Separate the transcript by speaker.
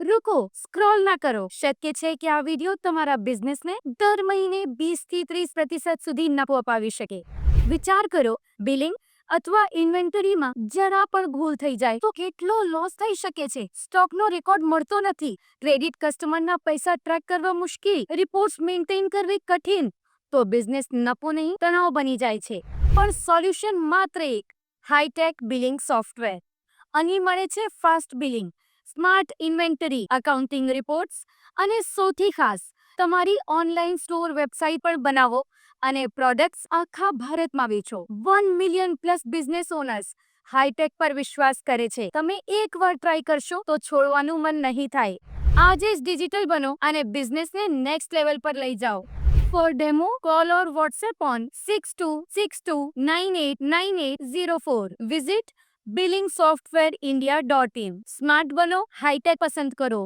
Speaker 1: रुको, स्क्रॉल ના કરો. શક્ય છે કે આ વિડિયો તમારા બિઝનેસને દર મહિને 20 થી 30% સુધી નફો અપાવી શકે. વિચાર કરો, બિલિંગ અથવા ઇન્વેન્ટરીમાં જરા પણ ભૂલ થઈ જાય તો કેટલો લોસ થઈ શકે છે. સ્ટોકનો રેકોર્ડ મળતો નથી, ક્રેડિટ કસ્ટમરના પૈસા ટ્રેક કરવા મુશ્કેલ, રિપોર્ટ્સ મેન્ટેન કરવી કઠિન, તો બિઝનેસ નફો નહીં તણાવ બની જાય છે. પણ સોલ્યુશન માત્ર એક, હાઈટેક બિલિંગ સોફ્ટવેર. અહીં મળે છે fast billing, smart inventory, accounting reports અને સૌથી ખાસ તમારી ઓનલાઈન સ્ટોર વેબસાઇટ પણ બનાવો અને પ્રોડક્ટ્સ આખા ભારતમાં વેચો. 1 million plus business owners hitech પર વિશ્વાસ કરે છે. તમે એકવાર ટ્રાય કરશો તો છોડવાનું મન નહીં થાય. આજે જ ડિજિટલ બનો અને બિઝનેસને નેક્સ્ટ લેવલ પર લઈ જાઓ. For demo, call or WhatsApp on 6262989804. Visit billingsoftwareindia.in. Smart બનો, હાઈટેક પસંદ કરો.